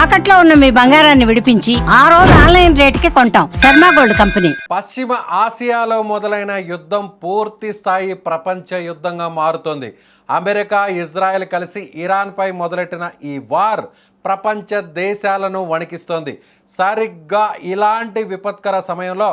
తాకట్లో ఉన్న మీ బంగారాన్ని విడిపించి ఆ రోజు ఆన్లైన్ రేటుకి కొంటాం. Sharma gold company. పశ్చిమ ఆసియాలో మొదలైన యుద్ధం పూర్తి స్థాయి ప్రపంచ యుద్ధంగా మారుతోంది. అమెరికా, ఇజ్రాయెల్ కలిసి ఇరాన్పై మొదలెట్టిన ఈ వార్ ప్రపంచ దేశాలను వణికిస్తోంది. సరిగ్గా ఇలాంటి విపత్కర సమయంలో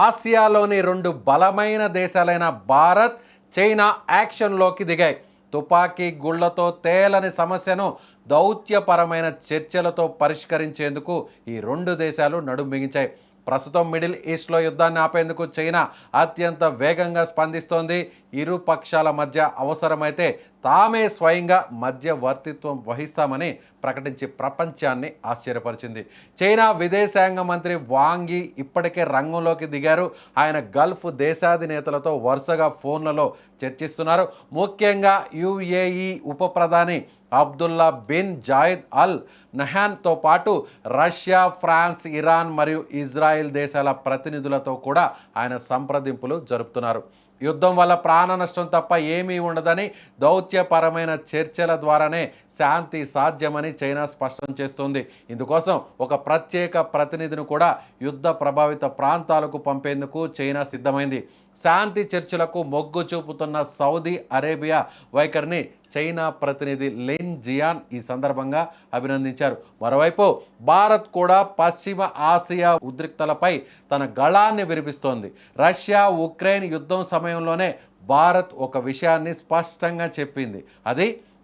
ఆసియాలోని రెండు బలమైన దేశాలైన భారత్, చైనా యాక్షన్లోకి దిగాయి. తుపాకీ గుళ్లతో తేలని సమస్యను దౌత్యపరమైన చర్చలతో పరిష్కరించేందుకు ఈ రెండు దేశాలు నడుం బిగించాయి. ప్రస్తుతం మిడిల్ ఈస్ట్లో యుద్ధాన్ని ఆపేందుకు చైనా అత్యంత వేగంగా స్పందిస్తోంది. ఇరు పక్షాల మధ్య అవసరమైతే తామే స్వయంగా మధ్యవర్తిత్వం వహిస్తామని ప్రకటించి ప్రపంచాన్ని ఆశ్చర్యపరిచింది. చైనా విదేశాంగ మంత్రి వాంగ్ యీ ఇప్పటికే రంగంలోకి దిగారు. ఆయన గల్ఫ్ దేశాధినేతలతో వరుసగా ఫోన్లలో చర్చిస్తున్నారు. ముఖ్యంగా యుఏఈ ఉప ప్రధాని అబ్దుల్లా బిన్ జాయిద్ అల్ నహాన్తో పాటు రష్యా, ఫ్రాన్స్, ఇరాన్ మరియు ఇజ్రాయెల్ దేశాల ప్రతినిధులతో కూడా ఆయన సంప్రదింపులు జరుపుతున్నారు. యుద్ధం వల్ల ప్రాణ నష్టం తప్ప ఏమీ ఉండదని, దౌత్యపరమైన చర్చల ద్వారానే శాంతి సాధ్యమని చైనా స్పష్టం చేస్తోంది. ఇందుకోసం ఒక ప్రత్యేక ప్రతినిధిని కూడా యుద్ధ ప్రభావిత ప్రాంతాలకు పంపేందుకు చైనా సిద్ధమైంది. శాంతి చర్చలకు మొగ్గు చూపుతున్న సౌదీ అరేబియా వైఖరిని చైనా ప్రతినిధి లిన్ జియాన్ ఈ సందర్భంగా అభినందించారు. మరోవైపు భారత్ కూడా పశ్చిమ ఆసియా ఉద్రిక్తలపై తన గళాన్ని వినిపిస్తోంది. రష్యా ఉక్రెయిన్ యుద్ధం సమయంలోనే భారత్ ఒక విషయాన్ని స్పష్టంగా చెప్పింది.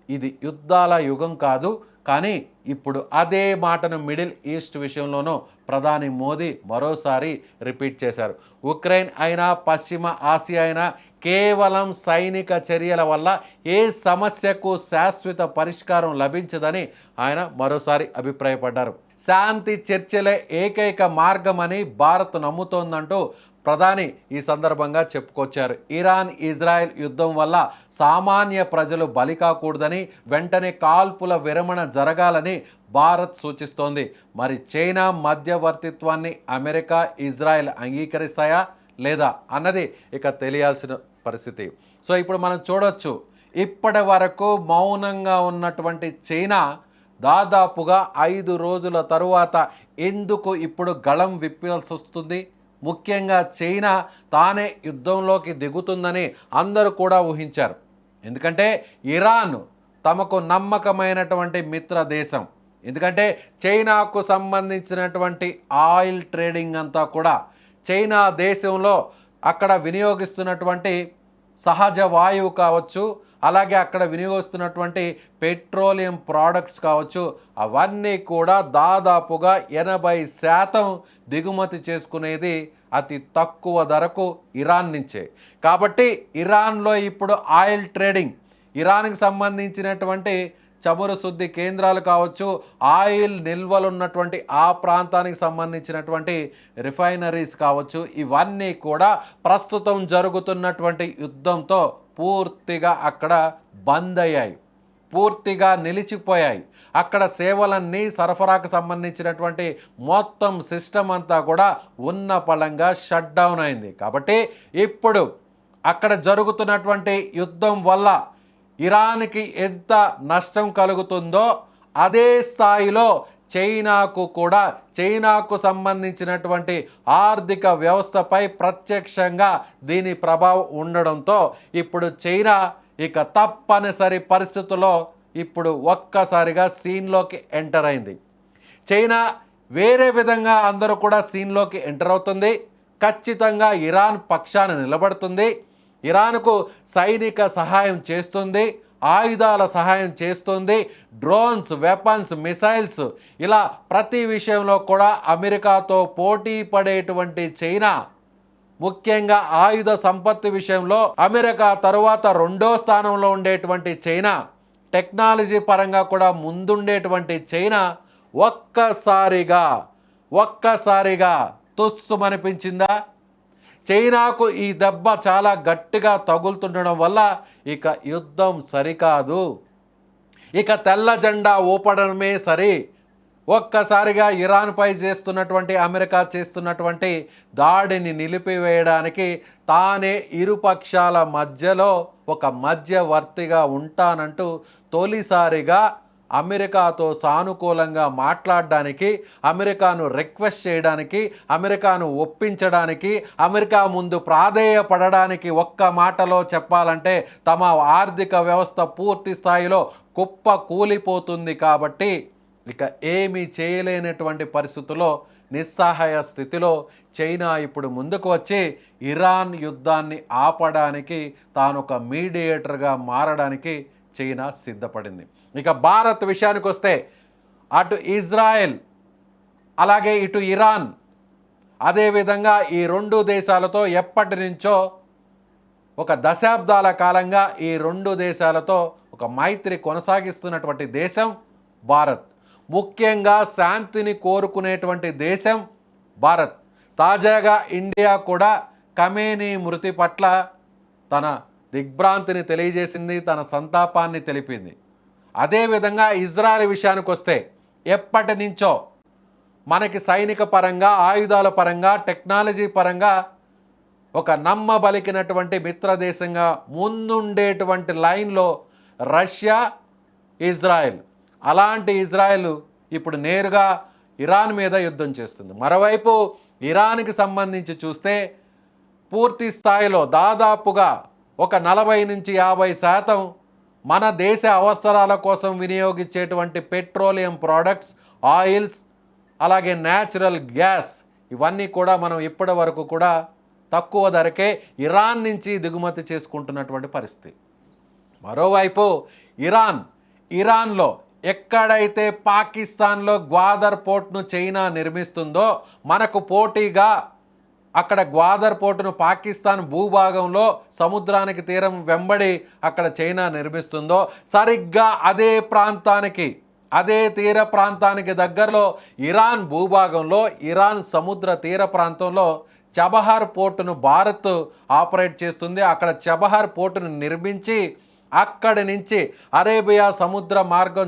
ఇది యుద్ధాల యుగం కాదు, కానీ ఇప్పుడు అదే మాటను మిడిల్ ఈస్ట్ విషయంలోనూ ప్రధాని మోదీ మరోసారి రిపీట్ చేశారు. ఉక్రెయిన్ అయినా, పశ్చిమ ఆసియా అయినా కేవలం సైనిక చర్యల వల్ల ఏ సమస్యకు శాశ్వత పరిష్కారం లభించదని ఆయన మరోసారి అభిప్రాయపడ్డారు. శాంతి చర్చలే ఏకైక మార్గమని భారత్ నమ్ముతోందంటూ ప్రధాని ఈ సందర్భంగా చెప్పుకొచ్చారు. ఇరాన్, ఇజ్రాయెల్ యుద్ధం వల్ల సామాన్య ప్రజలు బలి కాకూడదని, వెంటనే కాల్పుల విరమణ జరగాలని భారత్ సూచిస్తోంది. మరి చైనా మధ్యవర్తిత్వాన్ని అమెరికా, ఇజ్రాయెల్ అంగీకరిస్తాయా లేదా అన్నది ఇక తెలియాల్సిన పరిస్థితి. సో ఇప్పుడు మనం చూడొచ్చు, ఇప్పటి వరకు మౌనంగా ఉన్నటువంటి చైనా దాదాపుగా 5 రోజుల తరువాత ఎందుకు ఇప్పుడు గళం విప్పాల్సి వస్తుంది? ముఖ్యంగా చైనా తానే యుద్ధంలోకి దిగుతుందని అందరూ కూడా ఊహించారు. ఎందుకంటే ఇరాన్ తమకు నమ్మకమైనటువంటి మిత్ర దేశం. ఎందుకంటే చైనాకు సంబంధించినటువంటి ఆయిల్ ట్రేడింగ్ అంతా కూడా చైనా దేశంలో అక్కడ వినియోగిస్తున్నటువంటి సహజ వాయువు కావచ్చు, అలాగే అక్కడ వినియోగిస్తున్నటువంటి పెట్రోలియం ప్రోడక్ట్స్ కావచ్చు, అవన్నీ కూడా దాదాపుగా 80% దిగుమతి చేసుకునేది అతి తక్కువ ధరకు ఇరాన్ నుంచే. కాబట్టి ఇరాన్లో ఇప్పుడు ఆయిల్ ట్రేడింగ్, ఇరాన్కి సంబంధించినటువంటి చమురు శుద్ధి కేంద్రాలు కావచ్చు, ఆయిల్ నిల్వలున్నటువంటి ఆ ప్రాంతానికి సంబంధించినటువంటి రిఫైనరీస్ కావచ్చు, ఇవన్నీ కూడా ప్రస్తుతం జరుగుతున్నటువంటి యుద్ధంతో పూర్తిగా అక్కడ బంద్ అయ్యాయి, పూర్తిగా నిలిచిపోయాయి. అక్కడ సేవలన్నీ, సరఫరాకు సంబంధించినటువంటి మొత్తం సిస్టమ్ అంతా కూడా ఉన్న పళంగా షట్ డౌన్ అయింది. కాబట్టి ఇప్పుడు అక్కడ జరుగుతున్నటువంటి యుద్ధం వల్ల ఇరాన్కి ఎంత నష్టం కలుగుతుందో అదే స్థాయిలో చైనాకు కూడా, చైనాకు సంబంధించినటువంటి ఆర్థిక వ్యవస్థపై ప్రత్యక్షంగా దీని ప్రభావం ఉండడంతో ఇప్పుడు చైనా ఇక తప్పనిసరి పరిస్థితుల్లో ఇప్పుడు ఒక్కసారిగా సీన్లోకి ఎంటర్ అయింది. చైనా వేరే విధంగా అందరూ కూడా సీన్లోకి ఎంటర్ అవుతుంది. ఖచ్చితంగా ఇరాన్ పక్షాన నిలబడుతుంది, ఇరాన్కు సైనిక సహాయం చేస్తుంది, ఆయుధాల సహాయం చేస్తుంది, డ్రోన్స్, వెపన్స్, మిసైల్స్, ఇలా ప్రతి విషయంలో కూడా అమెరికాతో పోటీ పడేటువంటి చైనా, ముఖ్యంగా ఆయుధ సంపత్తి విషయంలో అమెరికా తరువాత 2వ స్థానంలో ఉండేటువంటి చైనా, టెక్నాలజీ పరంగా కూడా ముందుండేటువంటి చైనా ఒక్కసారిగా తుస్సుమనిపించిందా? చైనాకు ఈ దెబ్బ చాలా గట్టిగా తగులుతుండడం వల్ల ఇక యుద్ధం సరికాదు, ఇక తెల్ల జెండా ఊపడమే సరి. ఒక్కసారిగా ఇరాన్పై చేస్తున్నటువంటి, అమెరికా చేస్తున్నటువంటి దాడిని నిలిపివేయడానికి తానే ఇరుపక్షాల మధ్యలో ఒక మధ్యవర్తిగా ఉంటానంటూ తొలిసారిగా అమెరికాతో సానుకూలంగా మాట్లాడడానికి, అమెరికాను రిక్వెస్ట్ చేయడానికి, అమెరికాను ఒప్పించడానికి, అమెరికా ముందు ప్రాధేయపడడానికి ఒక్క మాటలో చెప్పాలంటే తమ ఆర్థిక వ్యవస్థ పూర్తి స్థాయిలో కుప్ప కూలిపోతుంది. కాబట్టి ఇక ఏమీ చేయలేనటువంటి పరిస్థితుల్లో, నిస్సహాయ స్థితిలో చైనా ఇప్పుడు ముందుకు వచ్చి ఇరాన్ యుద్ధాన్ని ఆపడానికి తాను ఒక మీడియేటర్గా మారడానికి చైనా సిద్ధపడింది. ఇక భారత్ విషయానికి వస్తే అటు ఇజ్రాయెల్ అలాగే ఇటు ఇరాన్, అదేవిధంగా ఈ రెండు దేశాలతో ఎప్పటి నుంచో ఒక దశాబ్దాల కాలంగా ఈ రెండు దేశాలతో ఒక మైత్రి కొనసాగిస్తున్నటువంటి దేశం భారత్. ముఖ్యంగా శాంతిని కోరుకునేటువంటి దేశం భారత్. తాజాగా ఇండియా కూడా ఖమేనీ మృతి పట్ల తన దిగ్భ్రాంతిని తెలియజేసింది, తన సంతాపాన్ని తెలిపింది. అదేవిధంగా ఇజ్రాయెల్ విషయానికి వస్తే ఎప్పటి నుంచో మనకి సైనిక పరంగా, ఆయుధాల పరంగా, టెక్నాలజీ పరంగా ఒక నమ్మబలికినటువంటి మిత్రదేశంగా ముందుండేటువంటి లైన్లో రష్యా, ఇజ్రాయెల్. అలాంటి ఇజ్రాయెల్ ఇప్పుడు నేరుగా ఇరాన్ మీద యుద్ధం చేస్తుంది. మరోవైపు ఇరాన్కి సంబంధించి చూస్తే పూర్తి స్థాయిలో దాదాపుగా ఒక 40-50% మన దేశ అవసరాల కోసం వినియోగించేటువంటి పెట్రోలియం ప్రోడక్ట్స్, ఆయిల్స్, అలాగే న్యాచురల్ గ్యాస్, ఇవన్నీ కూడా మనం ఇప్పటి వరకు కూడా తక్కువ ధరకే ఇరాన్ నుంచి దిగుమతి చేసుకుంటున్నటువంటి పరిస్థితి. మరోవైపు ఇరాన్లో ఎక్కడైతే పాకిస్తాన్లో గ్వాదర్ పోర్ట్ను చైనా నిర్మిస్తుందో, మనకు పోటీగా అక్కడ గ్వాదర్ పోర్టును పాకిస్తాన్ భూభాగంలో సముద్రానికి తీరం వెంబడి అక్కడ చైనా నిర్మిస్తుందో, సరిగ్గా అదే ప్రాంతానికి, అదే తీర ప్రాంతానికి దగ్గరలో ఇరాన్ భూభాగంలో, ఇరాన్ సముద్ర తీర ప్రాంతంలో చబహార్ పోర్టును భారత్ ఆపరేట్ చేస్తుంది. అక్కడ చబహార్ పోర్టును నిర్మించి అక్కడి నుంచి అరేబియా సముద్ర మార్గం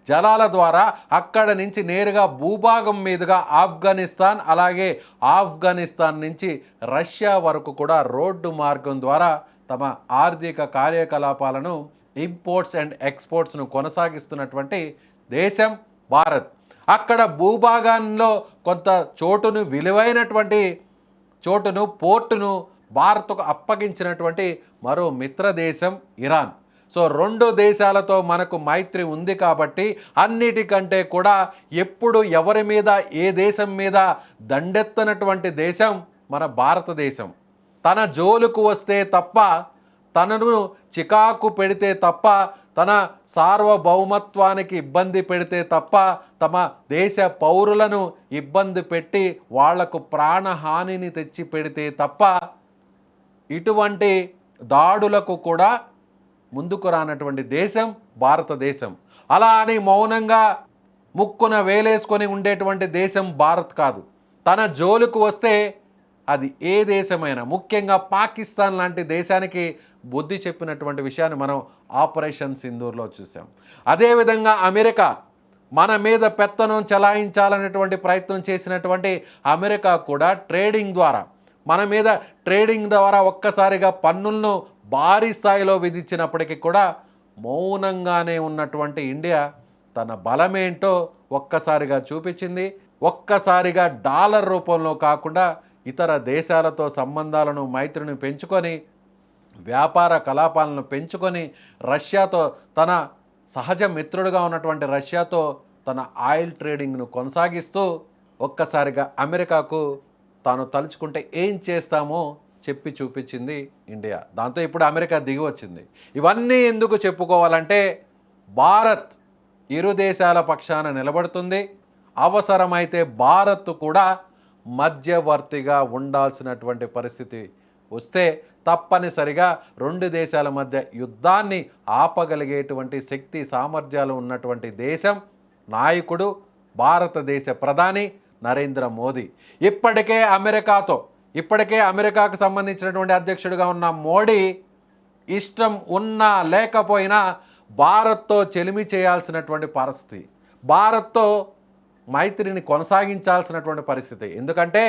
జలాల ద్వారా అక్కడి నుంచి నేరుగా భూభాగం మీదుగా ఆఫ్ఘనిస్తాన్, అలాగే ఆఫ్ఘనిస్తాన్ నుంచి రష్యా వరకు కూడా రోడ్డు మార్గం ద్వారా తమ ఆర్థిక కార్యకలాపాలను, ఇంపోర్ట్స్ అండ్ ఎక్స్పోర్ట్స్ను కొనసాగిస్తున్నటువంటి దేశం భారత్. అక్కడ భూభాగంలో కొంత చోటును, విలువైనటువంటి చోటును, పోర్టును భారత్కు అప్పగించినటువంటి మరో మిత్ర దేశం ఇరాన్. సో రెండు దేశాలతో మనకు మైత్రి ఉంది కాబట్టి అన్నిటికంటే కూడా ఎప్పుడు ఎవరి మీద, ఏ దేశం మీద దండెత్తనటువంటి దేశం మన భారతదేశం. తన జోలుకు వస్తే తప్ప, తనను చికాకు పెడితే తప్ప, తన సార్వభౌమత్వానికి ఇబ్బంది పెడితే తప్ప, తమ దేశ పౌరులను ఇబ్బంది పెట్టి వాళ్లకు ప్రాణహానిని తెచ్చి పెడితే తప్ప ఇటువంటి దాడులకు కూడా ముందుకు రానటువంటి దేశం భారతదేశం. అలా అని మౌనంగా ముక్కున వేలేసుకొని ఉండేటువంటి దేశం భారత్ కాదు. తన జోలుకు వస్తే అది ఏ దేశమైనా, ముఖ్యంగా పాకిస్తాన్ లాంటి దేశానికి బుద్ధి చెప్పినటువంటి విషయాన్ని మనం ఆపరేషన్ సింధూర్లో చూసాం. అదేవిధంగా అమెరికా మన మీద పెత్తనం చలాయించాలనేటువంటి ప్రయత్నం చేసినటువంటి అమెరికా కూడా మన మీద ట్రేడింగ్ ద్వారా ఒక్కసారిగా పన్నులను భారీ స్థాయిలో విధించినప్పటికీ కూడా మౌనంగానే ఉన్నటువంటి ఇండియా తన బలమేంటో ఒక్కసారిగా చూపించింది. ఒక్కసారిగా డాలర్ రూపంలో కాకుండా ఇతర దేశాలతో సంబంధాలను, మైత్రిని పెంచుకొని, వ్యాపార కలాపాలను పెంచుకొని, రష్యాతో తన సహజ మిత్రుడుగా ఉన్నటువంటి రష్యాతో తన ఆయిల్ ట్రేడింగ్ను కొనసాగిస్తూ ఒక్కసారిగా అమెరికాకు తాను తలుచుకుంటే ఏం చేస్తామో చెప్పి చూపించింది ఇండియా. దాంతో ఇప్పుడు అమెరికా దిగి వచ్చింది. ఇవన్నీ ఎందుకు చెప్పుకోవాలంటే భారత్ ఇరు దేశాల పక్షాన నిలబడుతుంది. అవసరమైతే భారత్ కూడా మధ్యవర్తిగా ఉండాల్సినటువంటి పరిస్థితి వస్తే తప్పనిసరిగా రెండు దేశాల మధ్య యుద్ధాన్ని ఆపగలిగేటువంటి శక్తి, సామర్థ్యాలు ఉన్నటువంటి దేశం, నాయకుడు భారతదేశ ప్రధాని నరేంద్ర మోదీ. ఇప్పటికే అమెరికాకు సంబంధించినటువంటి అధ్యక్షుడిగా ఉన్న మోడీ ఇష్టం ఉన్నా లేకపోయినా భారత్తో చెలిమి చేయాల్సినటువంటి పరిస్థితి, భారత్తో మైత్రిని కొనసాగించాల్సినటువంటి పరిస్థితి. ఎందుకంటే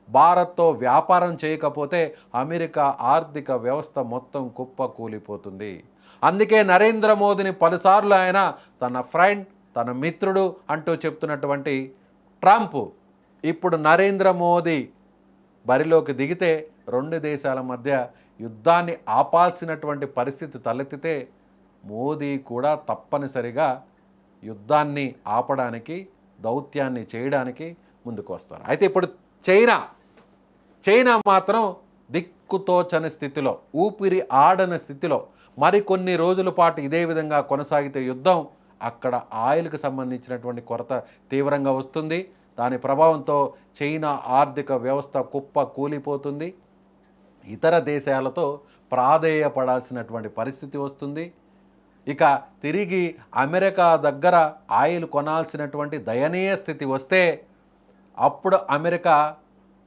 భారత్తో వ్యాపారం చేయకపోతే అమెరికా ఆర్థిక వ్యవస్థ మొత్తం కుప్ప కూలిపోతుంది. అందుకే నరేంద్ర మోదీని పలుసార్లు ఆయన తన ఫ్రెండ్, తన మిత్రుడు అంటూ చెప్తున్నటువంటి ట్రంప్ ఇప్పుడు నరేంద్ర మోదీ బరిలోకి దిగితే రెండు దేశాల మధ్య యుద్ధాన్ని ఆపాల్సినటువంటి పరిస్థితి తలెత్తితే మోదీ కూడా తప్పనిసరిగా యుద్ధాన్ని ఆపడానికి దౌత్యాన్ని చేయడానికి ముందుకు వస్తారు. అయితే ఇప్పుడు చైనా మాత్రం దిక్కుతోచని స్థితిలో, ఊపిరి ఆడని స్థితిలో మరికొన్ని రోజుల పాటు ఇదే విధంగా కొనసాగితే యుద్ధం అక్కడ ఆయిల్కి సంబంధించినటువంటి కొరత తీవ్రంగా వస్తుంది. దాని ప్రభావంతో చైనా ఆర్థిక వ్యవస్థ కుప్ప కూలిపోతుంది. ఇతర దేశాలతో ప్రాధేయపడాల్సినటువంటి పరిస్థితి వస్తుంది. ఇక తిరిగి అమెరికా దగ్గర ఆయిల్ కొనాల్సినటువంటి దయనీయ స్థితి వస్తే అప్పుడు అమెరికా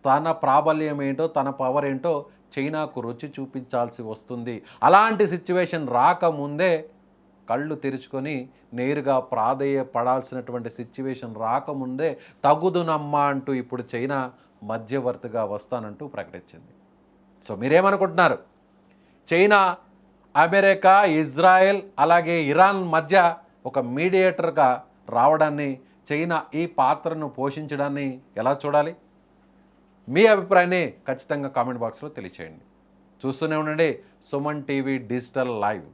తన ప్రాబల్యం ఏంటో, తన పవర్ ఏంటో చైనాకు రుచి చూపించాల్సి వస్తుంది. అలాంటి సిచ్యువేషన్ రాకముందే, కళ్ళు తెరుచుకొని నేరుగా ప్రాధేయపడాల్సినటువంటి సిచ్యువేషన్ రాకముందే తగుదునమ్మా అంటూ ఇప్పుడు చైనా మధ్యవర్తిగా వస్తానంటూ ప్రకటించింది. సో మీరేమనుకుంటున్నారు? చైనా, అమెరికా, ఇజ్రాయెల్ అలాగే ఇరాన్ మధ్య ఒక మీడియేటర్గా రావడాన్ని, చైనా ఈ పాత్రను పోషించడాన్ని ఎలా చూడాలి? మీ అభిప్రాయాన్ని ఖచ్చితంగా కామెంట్ బాక్స్లో తెలియచేయండి. చూస్తూనే ఉండండి సుమన్ టీవీ డిజిటల్ లైవ్.